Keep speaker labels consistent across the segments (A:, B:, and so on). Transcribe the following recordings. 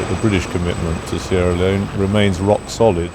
A: that the British commitment to Sierra Leone remains rock solid.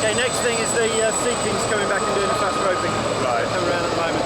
B: Okay, next thing is the Sea Kings coming back and doing the fast roping.
C: Right.
B: Coming around at the moment.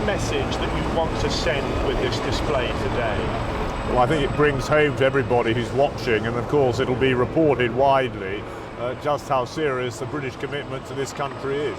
C: Message that you want to send with this display today?
A: Well, I think it brings home to everybody who's watching, and of course it'll be reported widely just how serious the British commitment to this country is.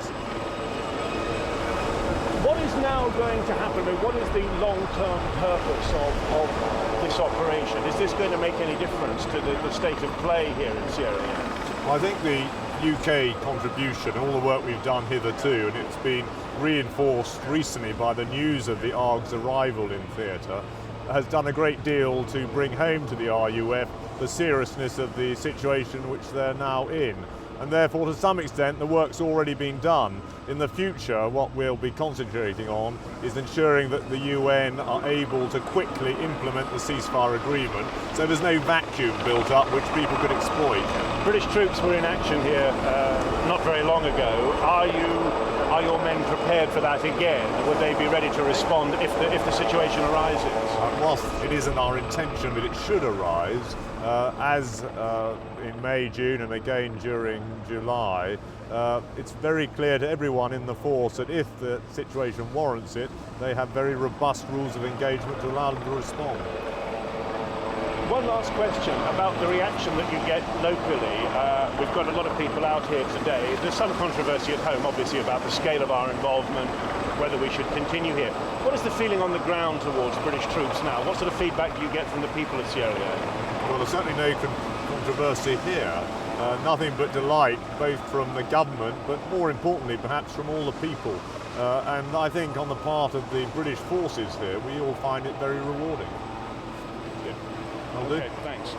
C: What is now going to happen? I mean, what is the long-term purpose of this operation? Is this going to make any difference to the state of play here in Sierra Leone?
A: Well, I think the UK contribution, all the work we've done hitherto, and it's been reinforced recently by the news of the ARG's arrival in theatre, has done a great deal to bring home to the RUF the seriousness of the situation which they're now in. And therefore, to some extent, the work's already been done. In the future, what we'll be concentrating on is ensuring that the UN are able to quickly implement the ceasefire agreement, so there's no vacuum built up which people could exploit.
C: British troops were in action here not very long ago. Are your men prepared for that again? Would they be ready to respond if the situation arises?
A: Whilst it isn't our intention that it should arise, as in May, June and again during July, it's very clear to everyone in the force that if the situation warrants it, they have very robust rules of engagement to allow them to respond.
C: One last question about the reaction that you get locally. We've got a lot of people out here today. There's some controversy at home, obviously, about the scale of our involvement, whether we should continue here. What is the feeling on the ground towards British troops now? What sort of feedback do you get from the people of Sierra Leone?
A: Well, there's certainly no controversy here. Nothing but delight, both from the government, but more importantly, perhaps from all the people. And I think on the part of the British forces here, we all find it very rewarding.
C: Okay, thanks.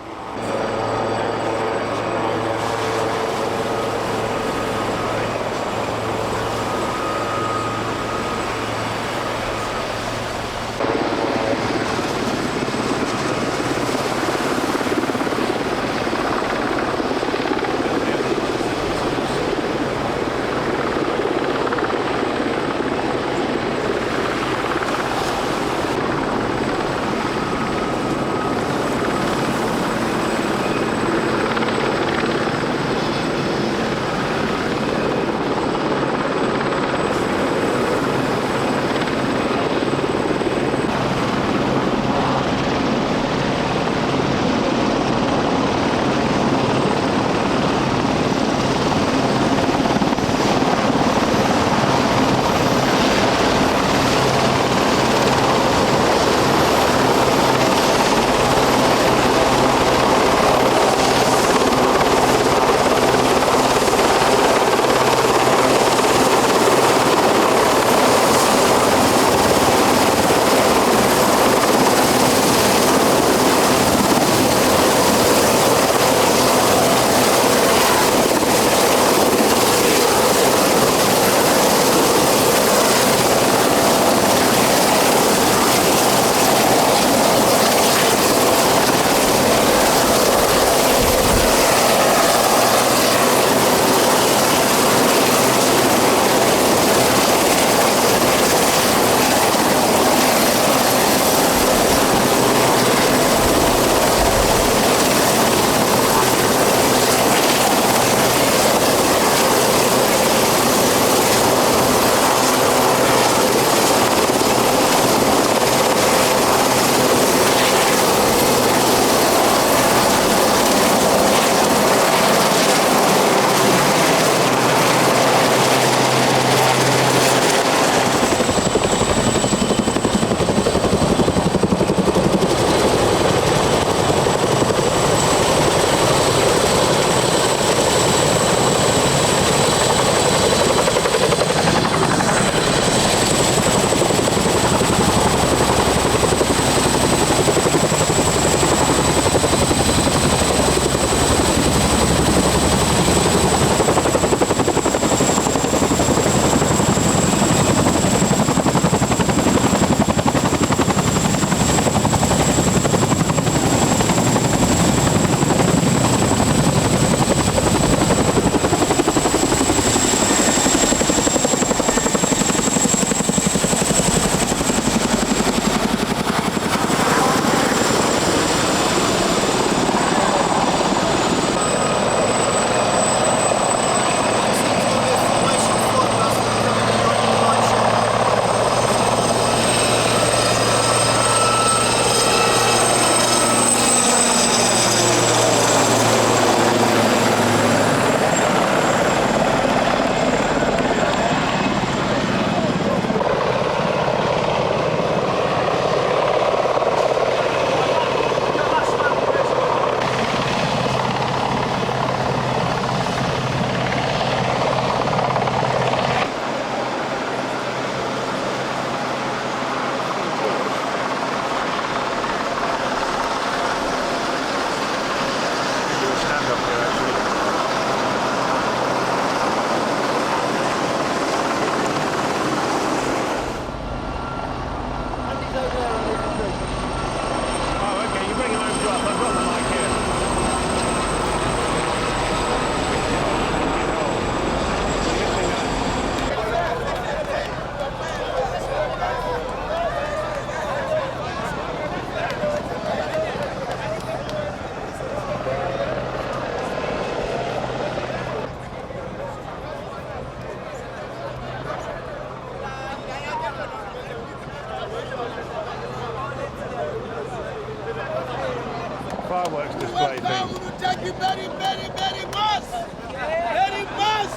C: fireworks display thing.
D: Thank you very, very, very much. Very much.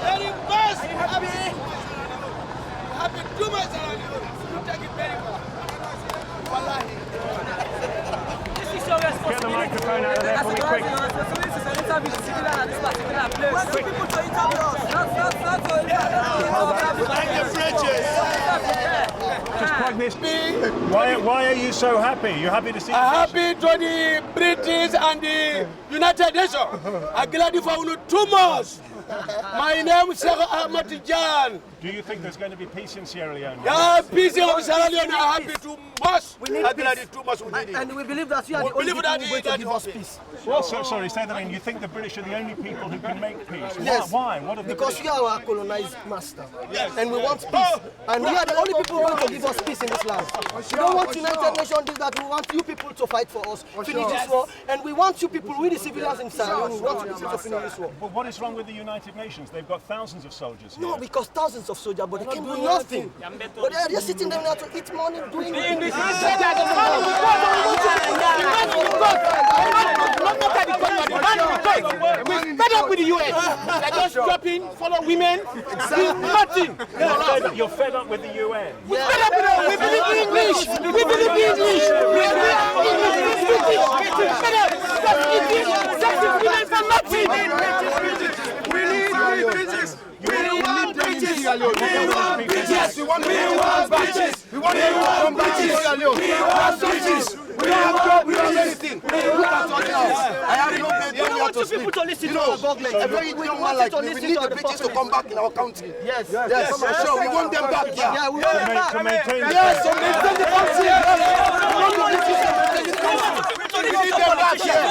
D: Very much. Happy too much. Thank you very much.
C: Get the microphone out of there for me quick. Just plug this. Why are you so happy? You happy to see us?
D: Happy to the British and the United Nations. I'm glad for you too much. My name is Sierra Leone.
C: Do you think there's going to be peace in Sierra Leone?
D: Yeah, peace in Sierra Leone. I'm happy too much.
E: We need peace.
D: Too much. We need it.
E: And we believe that you are the only people who are going to give us peace.
C: Well, sorry, say that again. You think the British are the only people who can make peace?
E: Yes.
C: Why? What are the
E: Because we are our colonized master. And we want peace. And we are the only people who want to give us peace in this land. We don't want United Nations this, that. We want you people to fight for us, finish this war. And we want you people, we the civilians in Sierra Leone, we want you people to finish this war.
C: But what is wrong with the United Nations? They've got thousands of soldiers here.
E: No, because thousands of soldiers, but they can do nothing. But they are just sitting there now to eat money, doing this.
D: We're fed up with the US. They're just dropping, follow women, nothing.
C: You're fed up with the UN?
D: We're fed up with it. We believe in English. We believe in English. We're fed up. Just eating, sexy women for nothing. We need British. We want British. We want British. We want British. We want British. We want British. We want anything. Look at us now. I have no baby here to sleep.
E: To listen to our government.
D: A very young man like me, we need the British to come back in our country.
E: Yes.
D: Yes, for sure. We want them back here.
E: Yeah, we want them back.
C: To maintain the
D: Yes, to maintain the country. We want the British to maintain the country. We need them back here.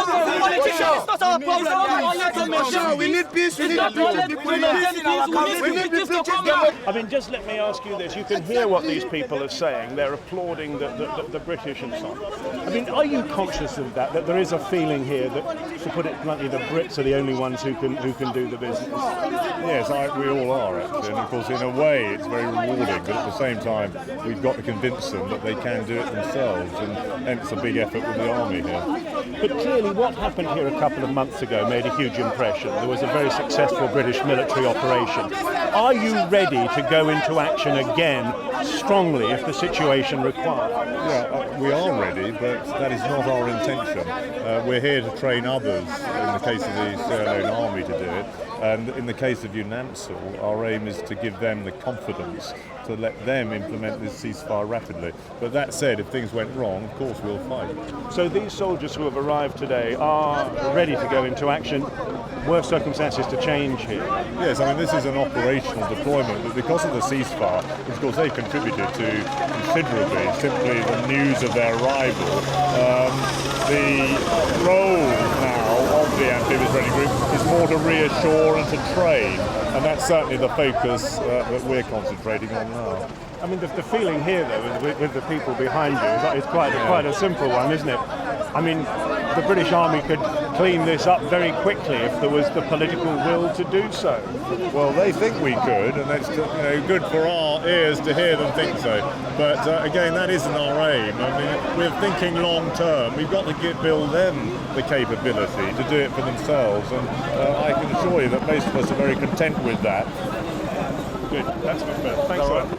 E: It's not our problem.
D: We need peace. We need British people. We need the British.
C: I mean, just let me ask you this. You can hear what these people are saying. They're applauding the British and so on. I mean, are you conscious of that there is a feeling here that, to put it bluntly, the Brits are the only ones who can do the business?
A: Yes, we all are actually, and of course in a way it's very rewarding, but at the same time we've got to convince them that they can do it themselves, and hence a big effort with the army here.
C: But clearly what happened here a couple of months ago made a huge impression. There was a very successful British military operation. Are you ready to go into action again strongly if the situation requires?
A: Yeah, we are ready, but that is not our intention. We're here to train others, in the case of the Sierra Leone Army, to do it. And in the case of UNAMSL, our aim is to give them the confidence to let them implement this ceasefire rapidly. But that said, if things went wrong, of course we'll fight.
C: So these soldiers who have arrived today are ready to go into action were circumstances to change here?
A: Yes, I mean this is an operational deployment, but because of the ceasefire, of course they've contributed to considerably simply the news of their arrival. The role now of the amphibious ready group is more to reassure and to train, and that's certainly the focus that we're concentrating on now.
C: I mean, the feeling here, though, with the people behind you, is quite a simple one, isn't it? I mean, the British Army could clean this up very quickly if there was the political will to do so.
A: Well, they think we could, and that's good for our ears to hear them think so. But again, that isn't our aim. I mean, we're thinking long term. We've got to build them the capability to do it for themselves, and I can assure you that most of us are very content with that.
C: Good. That's good. Thanks a lot.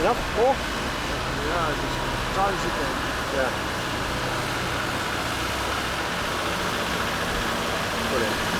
F: Enough? Four? Yeah, just try as you can. Yeah. Brilliant.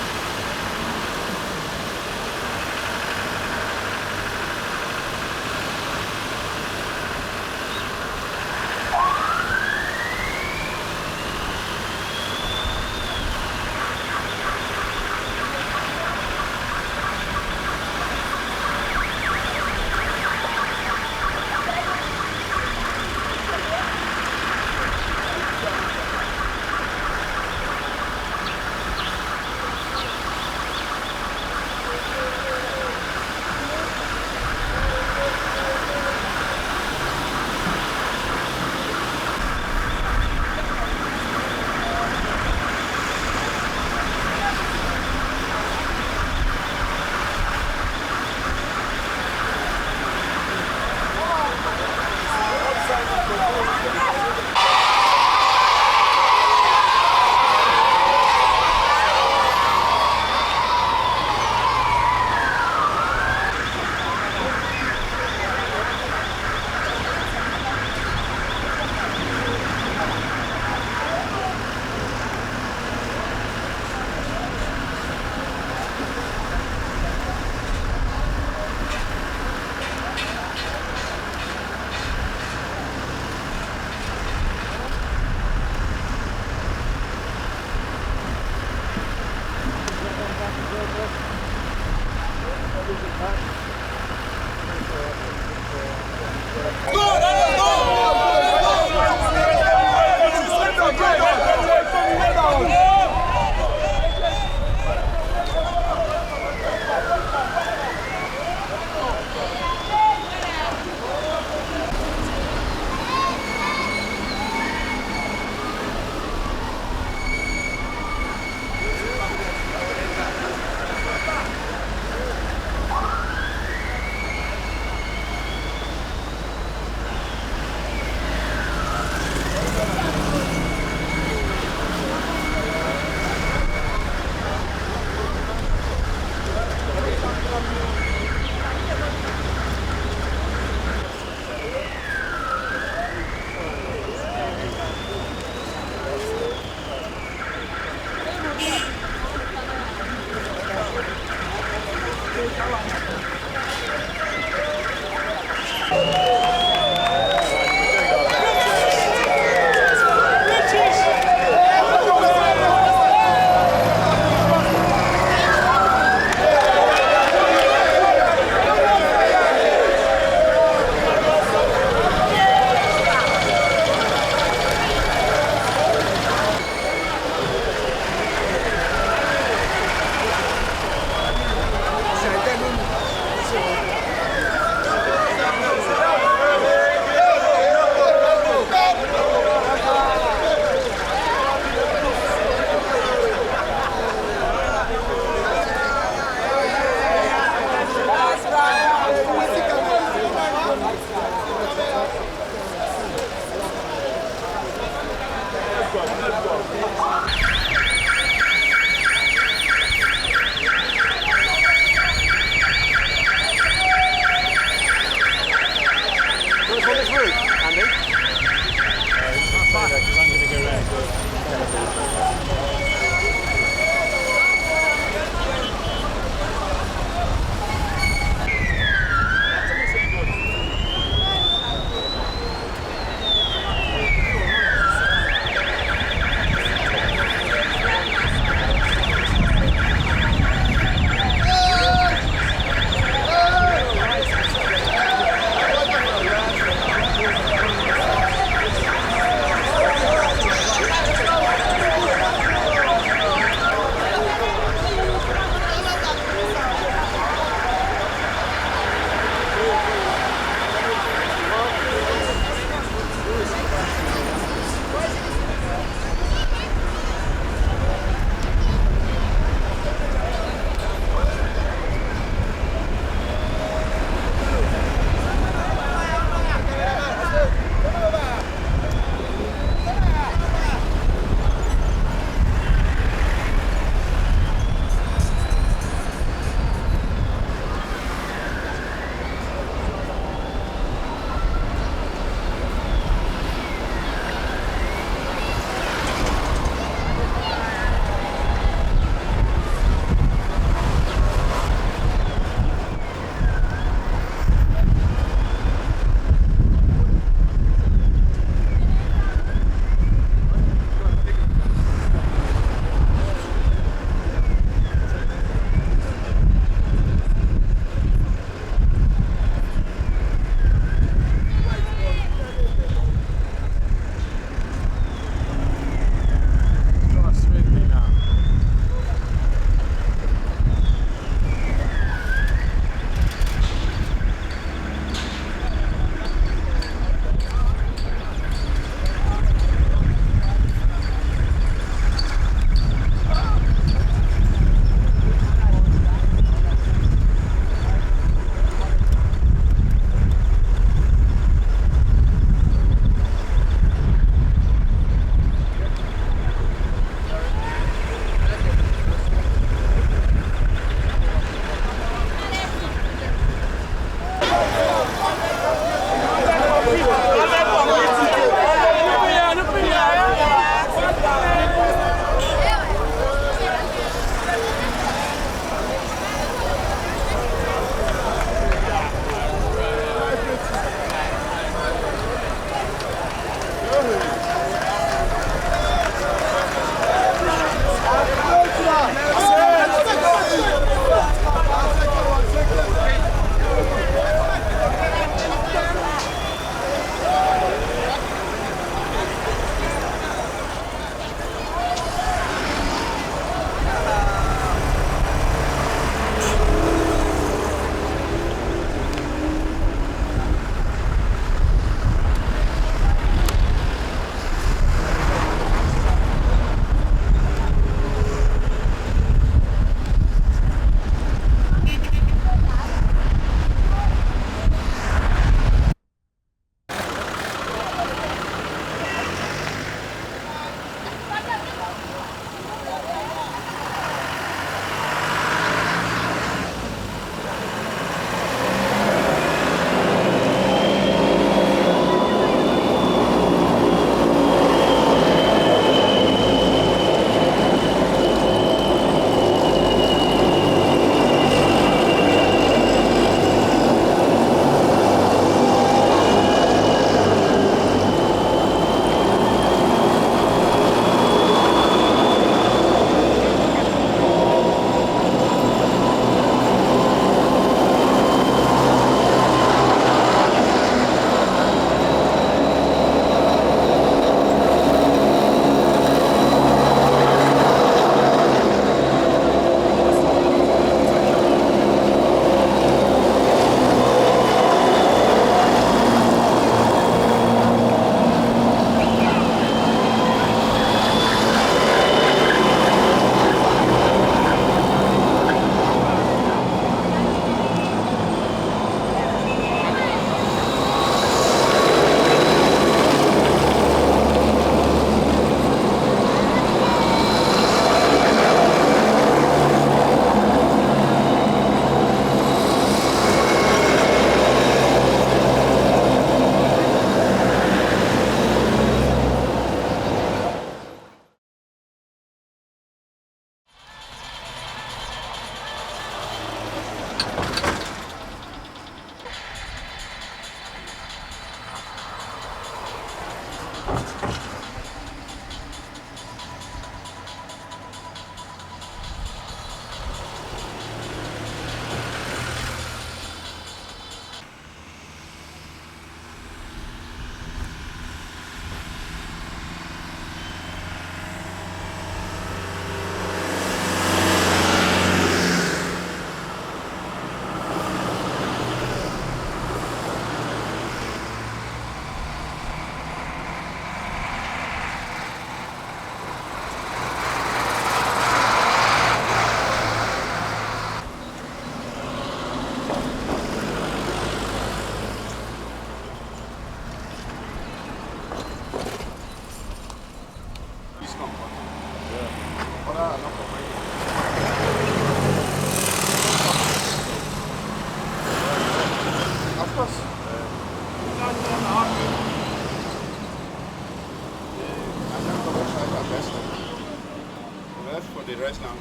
F: the rest now to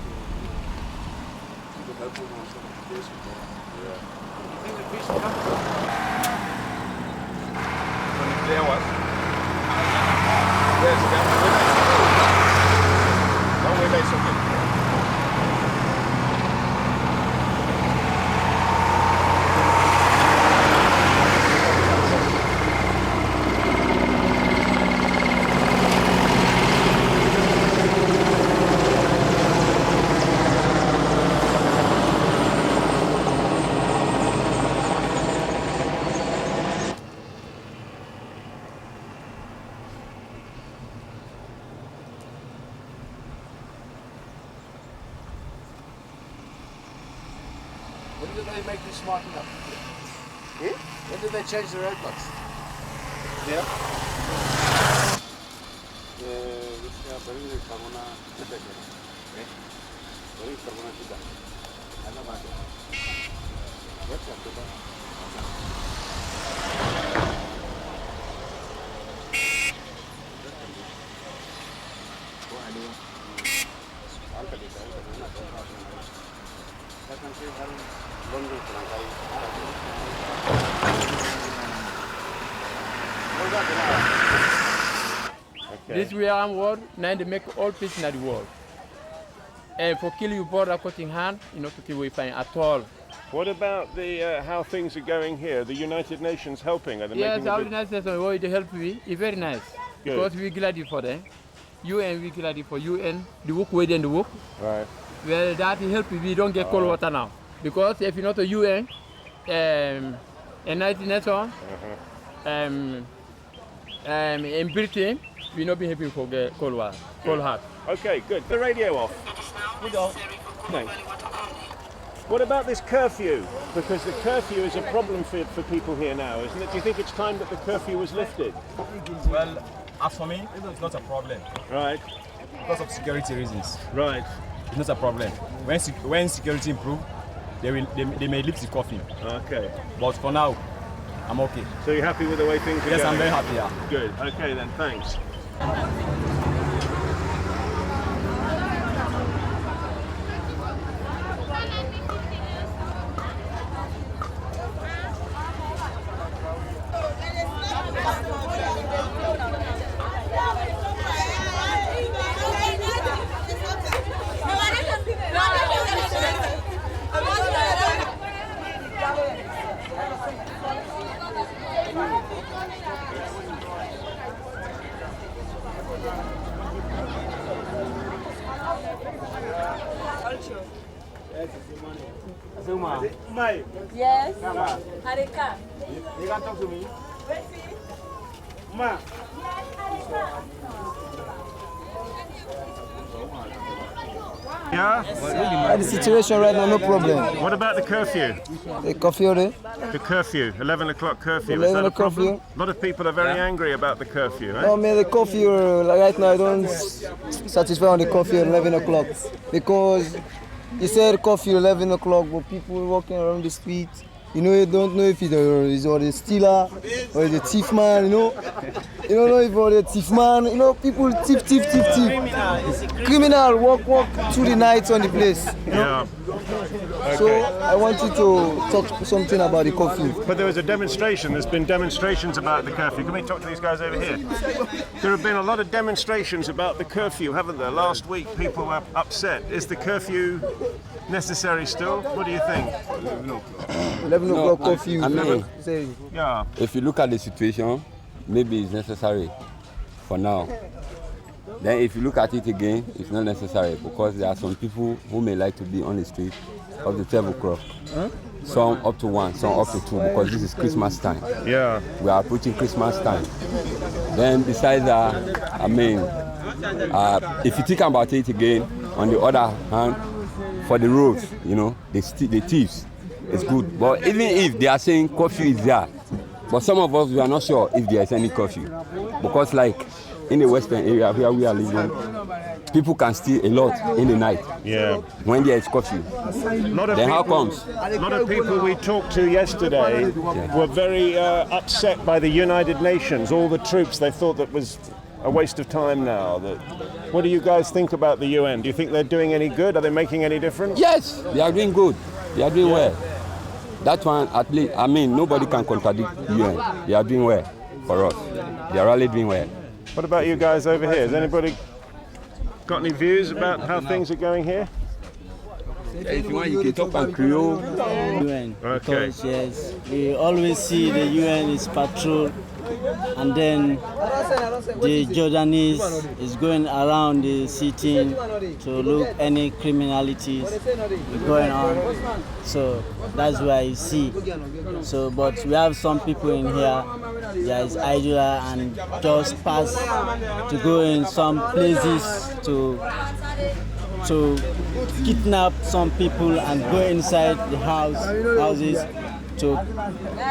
F: help them on some days. Tony Blair was? Yes, that way is okay.
G: When did they make this marking up? When did they change the roadblocks?
F: Yeah.
H: This we are world, now they make all peace in the world. And for kill you border cutting hand, not to kill we find at all.
C: What about the how things are going here? The United Nations helping? Are they
H: Yes,
C: making
H: our
C: a big...
H: United States they help we. It's very nice.
C: Good.
H: Because we glad for them. UN we glad for UN. The work we did the work.
C: Right.
H: Well, that help we don't get cold water now. Because if you're not a UN, United Nations, in Britain, we not be happy for get cold water, cold heart.
C: Okay, good. The radio off. We go. Thanks. What about this curfew? Because the curfew is a problem for people here now, isn't it? Do you think it's time that the curfew was lifted?
I: Well, as for me, it's not a problem.
C: Right.
I: Because of security reasons.
C: Right.
I: It's not a problem. When security improve, they may lift the curfew.
C: Okay.
I: But for now, I'm okay.
C: So you're happy with the way things are
I: Yes,
C: going?
I: I'm very happy, yeah.
C: Good. Okay then, thanks.
J: Yes. Harika.
F: You can talk to me.
J: Ma.
C: Yeah?
K: The situation right now, no problem.
C: What about the curfew?
K: The curfew,
C: The curfew, 11 o'clock curfew.
K: 11
C: Is that a
K: o'clock
C: problem?
K: curfew.
C: A lot of people are very angry about the curfew, eh?
K: No, man, the curfew, right now, I don't satisfy on the curfew at 11 o'clock. Because you said curfew 11 o'clock, but people walking around the street, you know, you don't know if it's or the stealer or the thief man, you know. You don't know if it's the thief man, you know, people thief. Criminal walk through the night on the place. You know?
C: Yeah. Okay.
K: So I want you to talk something about the curfew.
C: But there was a demonstration. There's been demonstrations about the curfew. Can we talk to these guys over here? There have been a lot of demonstrations about the curfew, haven't there? Last week, people were upset. Is the curfew necessary still? What do you think?
K: 11 o'clock curfew.
L: I mean,
C: yeah.
L: If you look at the situation, maybe it's necessary for now. Then if you look at it again, it's not necessary because there are some people who may like to be on the street up to 12 o'clock. Some up to 1, some up to 2 because this is Christmas time.
C: Yeah.
L: We are approaching Christmas time. Then besides that, I mean, if you think about it again, on the other hand, for the roads, you know, the thieves, it's good. But even if they are saying curfew is there, but some of us, we are not sure if there is any curfew. Because like in the western area where we are living, people can steal a lot in the night.
C: Yeah.
L: When there is curfew. Then how comes?
C: A lot of people we talked to yesterday were very upset by the United Nations. All the troops, they thought that was a waste of time now? What do you guys think about the UN? Do you think they're doing any good? Are they making any difference?
L: Yes, they are doing good. They are doing well. That one, at least, I mean, nobody can contradict UN. They are doing well for us. They are really doing well.
C: What about you guys over here? Has anybody got any views about how things are going here?
L: If you want, you can talk about Creole.
M: UN.
C: Okay.
M: Because, yes, we always see the UN is patrol, and then the Jordanese is going around the city to look any criminalities going on. So that's why you see. So, but we have some people in here, there is idler and just pass to go in some places to kidnap some people and go inside the houses to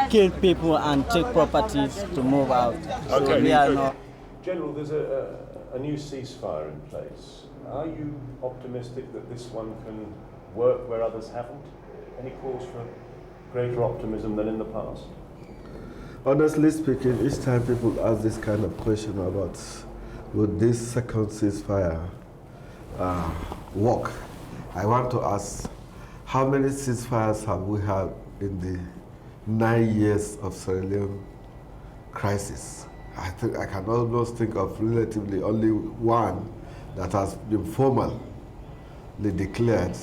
M: kill people and take properties to move out. So
C: Okay.
M: we are not.
C: General, there's a new ceasefire in place. Are you optimistic that this one can work where others haven't? Any cause for greater optimism than in the past?
F: Honestly speaking, each time people ask this kind of question about would this second ceasefire work, I want to ask how many ceasefires have we had in the 9 years of Sierra Leone crisis? I think I can almost think of relatively only one that has been formally declared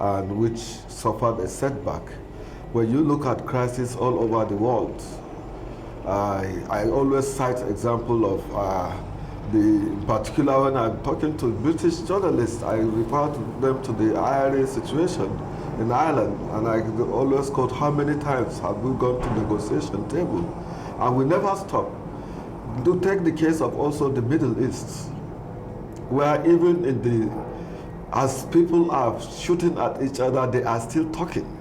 F: and which suffered a setback. When you look at crises all over the world, I always cite example of in particular when I'm talking to British journalists, I refer to them to the IRA situation in Ireland, and I always quote how many times have we gone to negotiation table, and we never stop. Do take the case of also the Middle East, where even as people are shooting at each other, they are still talking.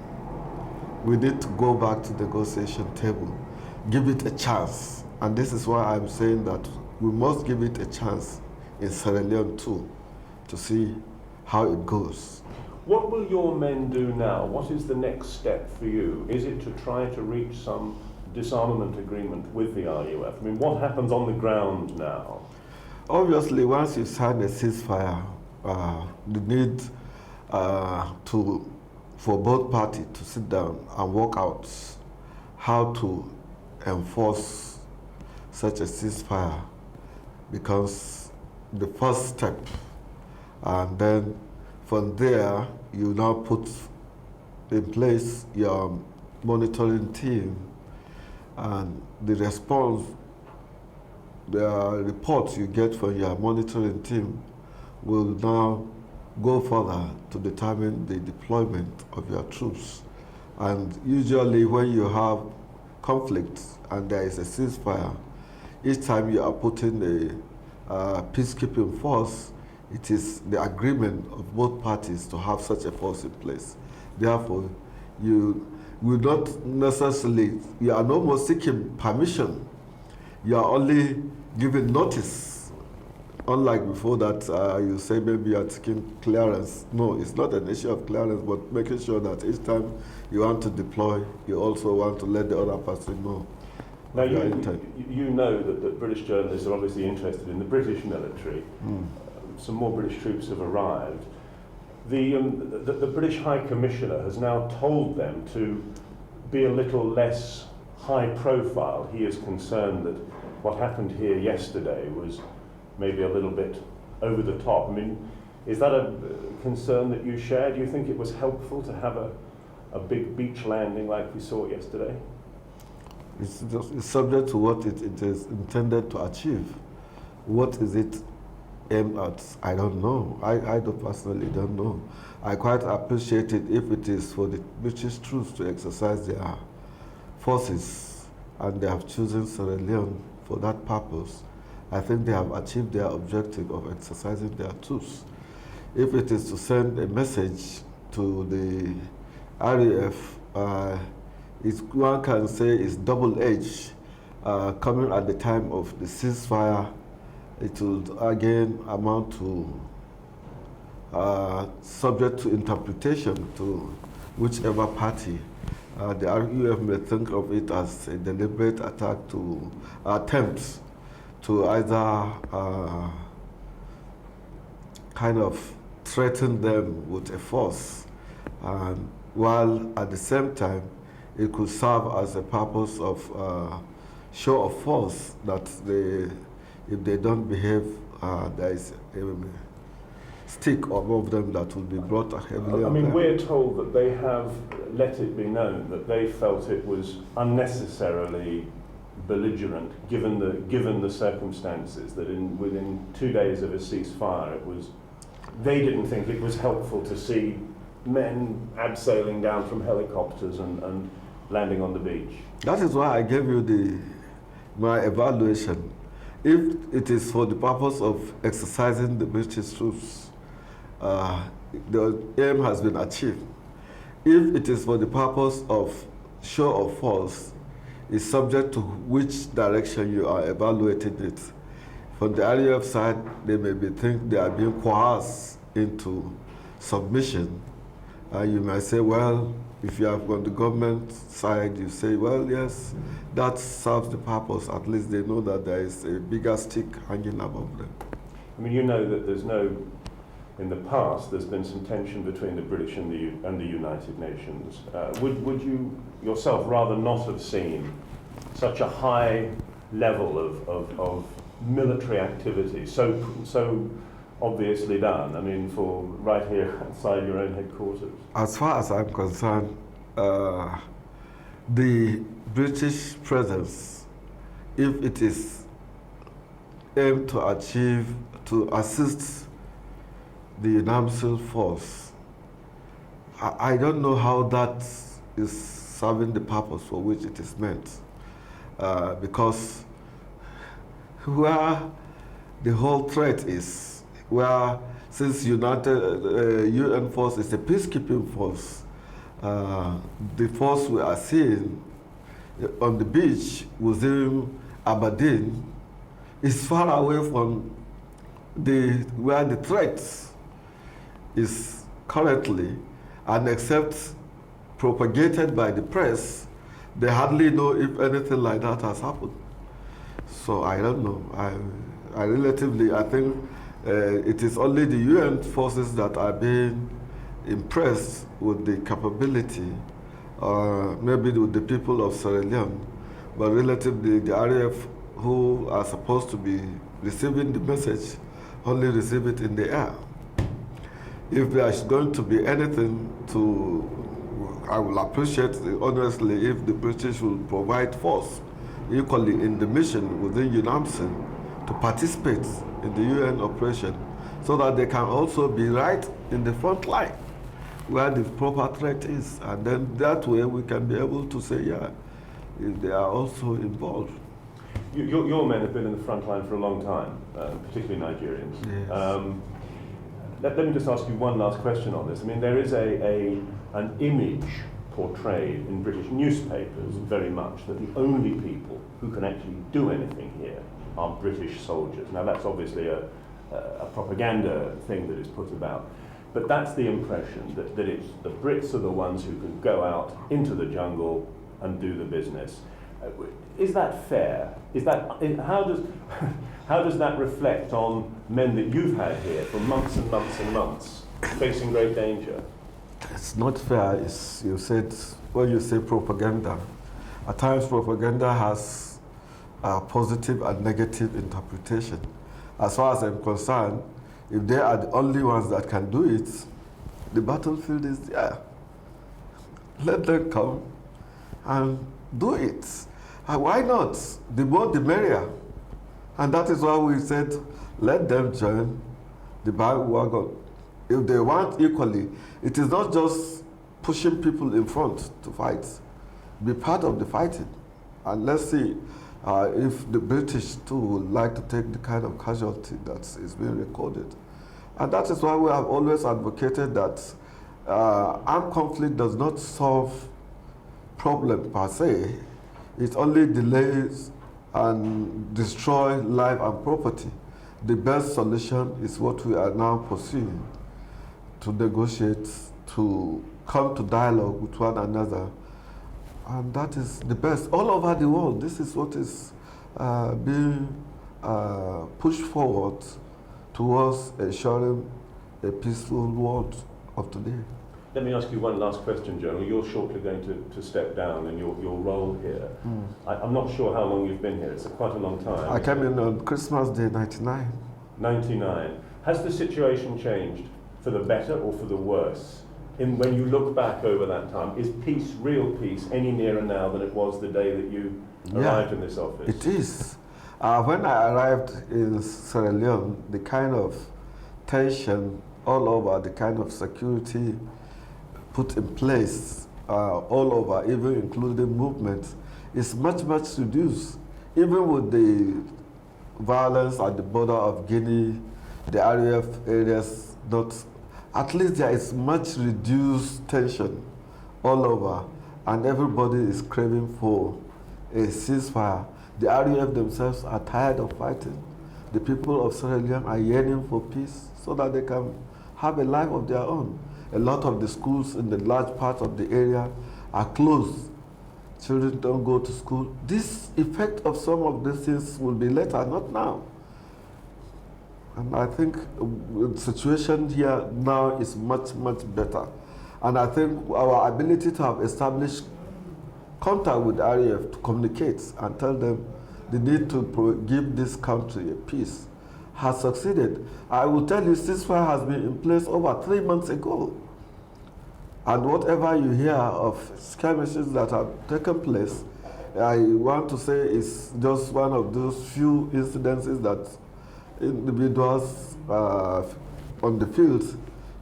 F: We need to go back to the negotiation table, give it a chance, and this is why I'm saying that we must give it a chance in Sierra Leone too, to see how it goes.
C: What will your men do now? What is the next step for you? Is it to try to reach some disarmament agreement with the RUF? I mean, what happens on the ground now?
F: Obviously, once you sign a ceasefire, the need for both parties to sit down and work out how to enforce such a ceasefire becomes the first step. And then from there, you now put in place your monitoring team, and the response, the reports you get from your monitoring team will now go further to determine the deployment of your troops. And usually when you have conflicts and there is a ceasefire, each time you are putting a peacekeeping force, it is the agreement of both parties to have such a force in place. Therefore, you will not necessarily, you are no more seeking permission. You are only giving notice. Unlike before that, you say maybe you are seeking clearance. No, it's not an issue of clearance, but making sure that each time you want to deploy, you also want to let the other person know.
C: Now, you know that British journalists are obviously interested in the British military. Some more British troops have arrived. The British High Commissioner has now told them to be a little less high profile. He is concerned that what happened here yesterday was maybe a little bit over the top. I mean, is that a concern that you share? Do you think it was helpful to have a big beach landing like we saw yesterday?
F: It's subject to what it is intended to achieve. What is it aimed at? I don't know. I personally don't know. I quite appreciate it if it is for the British troops to exercise their forces, and they have chosen Sierra Leone for that purpose. I think they have achieved their objective of exercising their troops. If it is to send a message to the RAF, one can say it's double-edged. Coming at the time of the ceasefire, it will again amount to subject to interpretation to whichever party. The RUF may think of it as a deliberate attack to attempts to either kind of threaten them with a force, and while at the same time it could serve as a purpose of show of force that if they don't behave, there is a stick above them that will be brought heavily.
C: I mean, we're told that they have let it be known that they felt it was unnecessarily belligerent, given the circumstances. That within 2 days of a ceasefire, they didn't think it was helpful to see men abseiling down from helicopters and landing on the beach.
F: That is why I gave you my evaluation. If it is for the purpose of exercising the British troops, the aim has been achieved. If it is for the purpose of show of force, it's subject to which direction you are evaluating it. From the RAF side, they may think they are being coerced into submission. You might say, well, if you have on the government side, you say, well, yes, that serves the purpose. At least they know that there is a bigger stick hanging above them.
C: I mean, you know that in the past, there's been some tension between the British and the United Nations. Would you yourself rather not have seen such a high level of military activity, so obviously done? I mean, for right here outside your own headquarters.
F: As far as I'm concerned, the British presence, if it is aimed to assist the UNAMSL force, I don't know how that is serving the purpose for which it is meant. Because where the whole threat is, since UN force is a peacekeeping force, the force we are seeing on the beach within Aberdeen is far away from where the threat is currently, and except propagated by the press, they hardly know if anything like that has happened. So I don't know. I think it is only the UN forces that are being impressed with the capability, maybe with the people of Sierra Leone, but relatively the RAF, who are supposed to be receiving the message, only receive it in the air. If there is going to be anything I will appreciate, honestly, if the British will provide force equally in the mission within UNAMSL to participate in the UN operation, so that they can also be right in the front line where the proper threat is. And then that way we can be able to say, yeah, they are also involved.
C: Your men have been in the front line for a long time, particularly Nigerians.
F: Yes.
C: Let me just ask you one last question on this. I mean, there is an image portrayed in British newspapers very much that the only people who can actually do anything here are British soldiers. Now, that's obviously a propaganda thing that is put about, but that's the impression, that it's the Brits are the ones who can go out into the jungle and do the business. Is that fair? How does that reflect on men that you've had here for months and months and months, facing great danger?
F: It's not fair. You said, when you say propaganda, at times propaganda has a positive and negative interpretation. As far as I'm concerned, if they are the only ones that can do it, the battlefield is there. Let them come and do it. And why not? The more the merrier. And that is why we said, let them join the bandwagon. If they want equally, it is not just pushing people in front to fight. Be part of the fighting. And let's see if the British too would like to take the kind of casualty that is being recorded. And that is why we have always advocated that armed conflict does not solve problem per se. It only delays and destroys life and property. The best solution is what we are now pursuing, to negotiate, to come to dialogue with one another. And that is the best. All over the world, this is what is being push forward towards ensuring a peaceful world of today.
C: Let me ask you one last question, General. You're shortly going to step down in your role here. I'm not sure how long you've been here. It's quite a long time.
F: I came in on Christmas Day, 99.
C: 99. Has the situation changed for the better or for the worse? When you look back over that time, is peace, real peace, any nearer now than it was the day that you arrived in this office?
F: It is. When I arrived in Sierra Leone, the kind of tension all over, the kind of security put in place all over, even including movement, is much, much reduced. Even with the violence at the border of Guinea, the RAF areas, at least there is much reduced tension all over, and everybody is craving for a ceasefire. The RAF themselves are tired of fighting. The people of Sierra Leone are yearning for peace so that they can have a life of their own. A lot of the schools in the large part of the area are closed. Children don't go to school. This effect of some of these things will be later, not now. And I think the situation here now is much, much better. And I think our ability to have established contact with the RAF to communicate and tell them the need to give this country a peace has succeeded. I will tell you, ceasefire has been in place over 3 months ago. And whatever you hear of skirmishes that have taken place, I want to say is just one of those few incidences that individuals on the field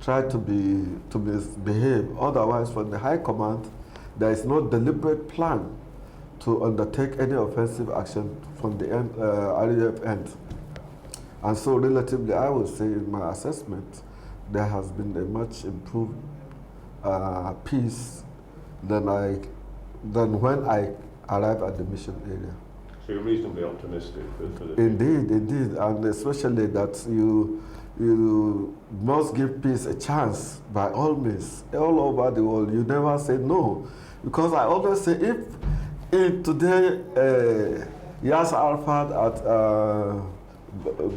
F: try to behave. Otherwise, from the high command, there is no deliberate plan to undertake any offensive action from the RAF end. And so relatively, I would say in my assessment, there has been a much improved peace than when I arrived at the mission area.
C: So you're reasonably optimistic for the
F: Indeed, indeed, and especially that you must give peace a chance by all means. All over the world, you never say no. Because I always say, if today Yasser Arafat at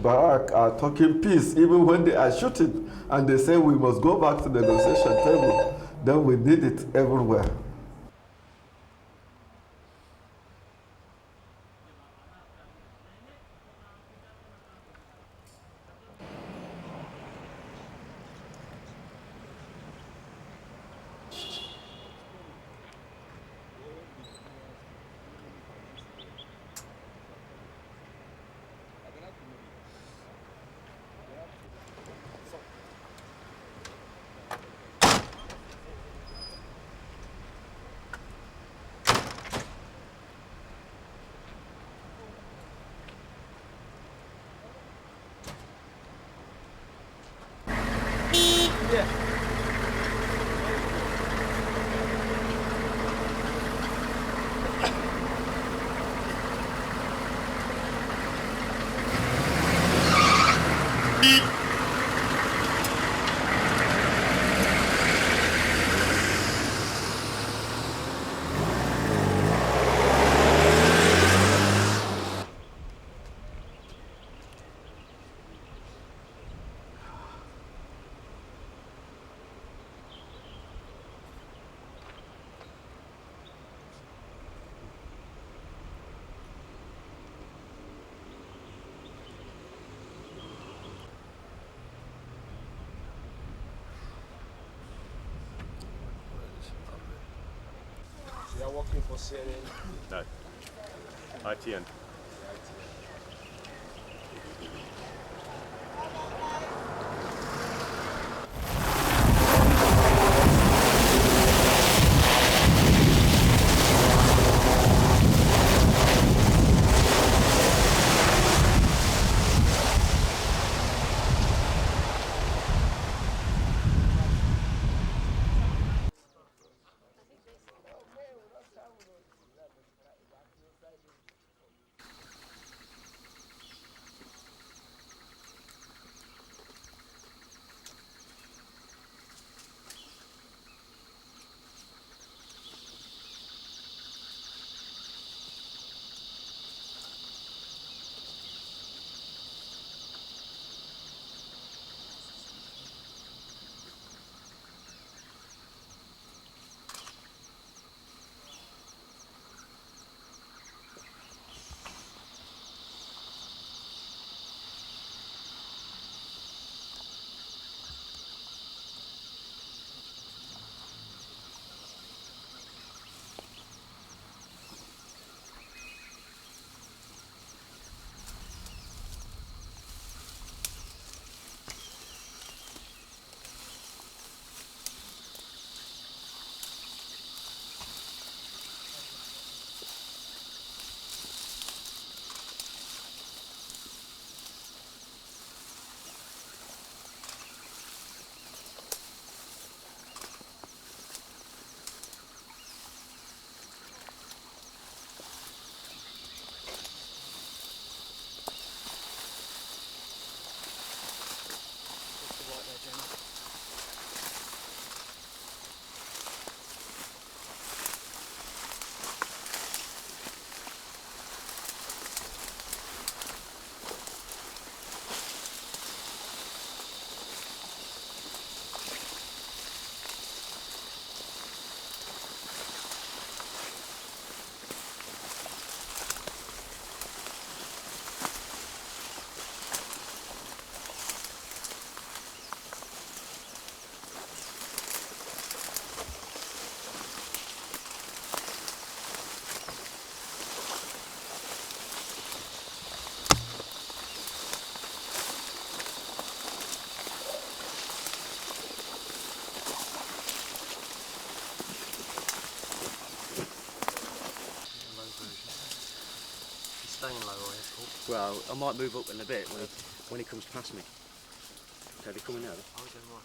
F: Barras are talking peace, even when they are shooting, and they say we must go back to the negotiation table, then we need it everywhere.
G: You are working for Sierra Leone?
C: No. ITN.
N: Staying low, I thought. Well, I might move up in a bit when he comes past me. Okay, they're coming now. Oh, okay, right.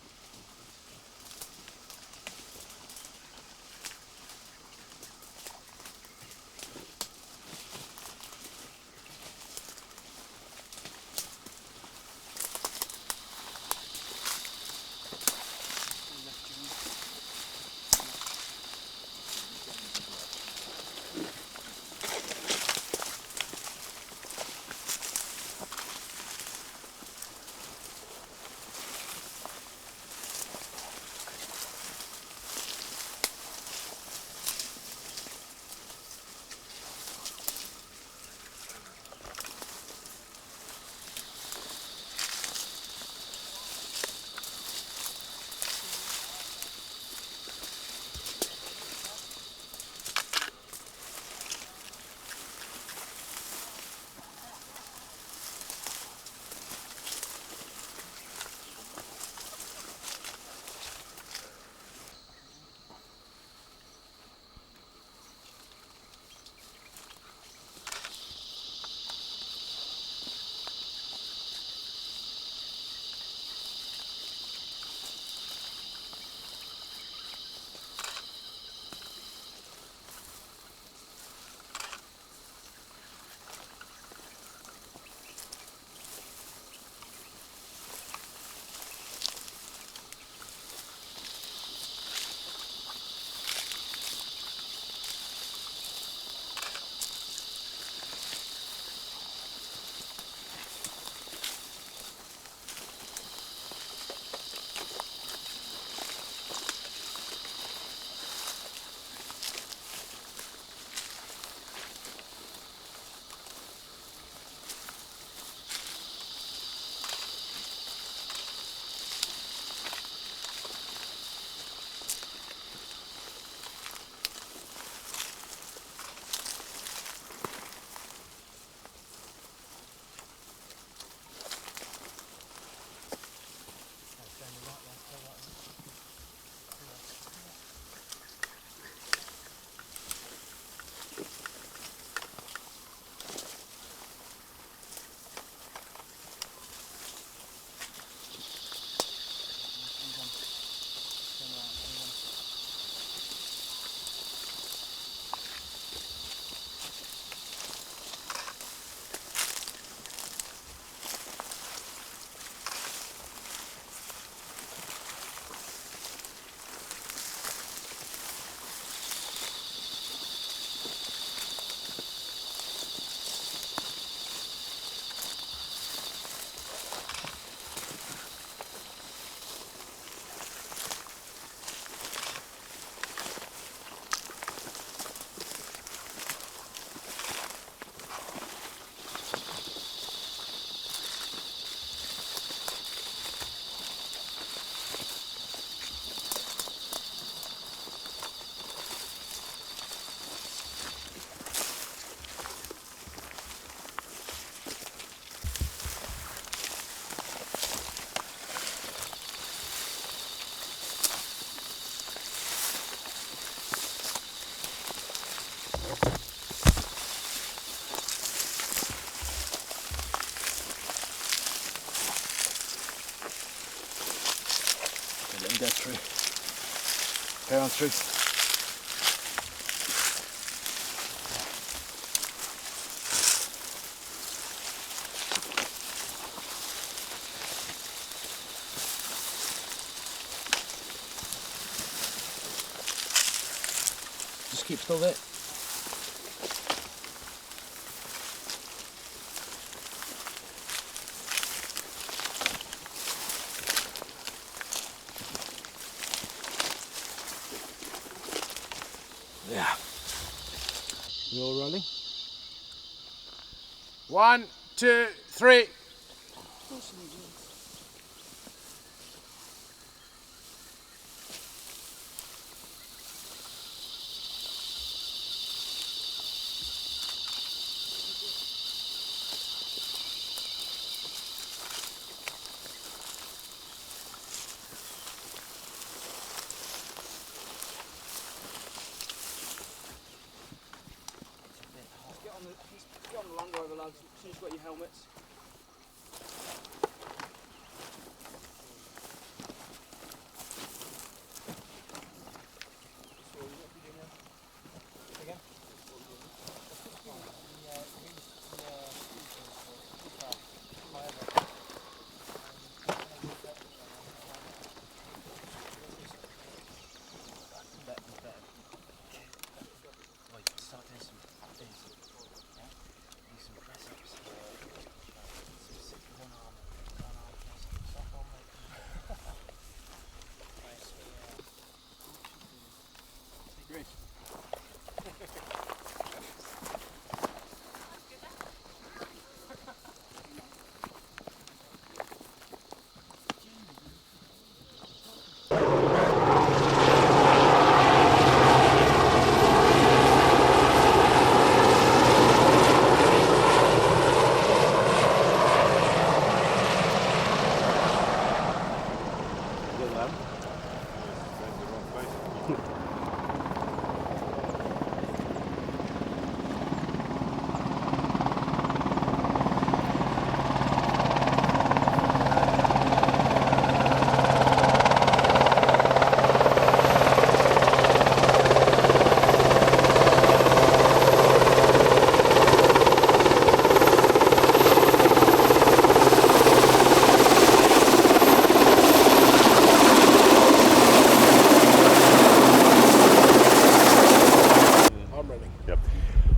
O: Get through. Go on through.
G: Just keep still there.
O: Yeah.
G: You all rolling?
O: 1, 2, 3.
G: Get on the Land Rover, lads, as soon as you've got your helmets.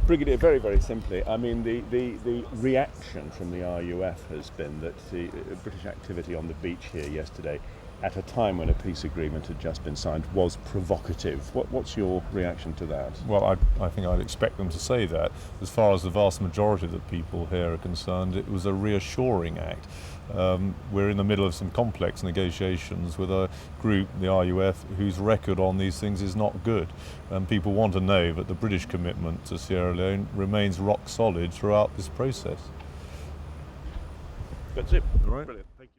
C: Brigadier, very, very simply, I mean, the reaction from the RUF has been that the British activity on the beach here yesterday, at a time when a peace agreement had just been signed, was provocative. What's your reaction to that?
A: Well, I think I'd expect them to say that. As far as the vast majority of the people here are concerned, it was a reassuring act. We're in the middle of some complex negotiations with a group, the RUF, whose record on these things is not good. And people want to know that the British commitment to Sierra Leone remains rock solid throughout this process.
C: That's it.
A: All right.
C: Brilliant. Thank you.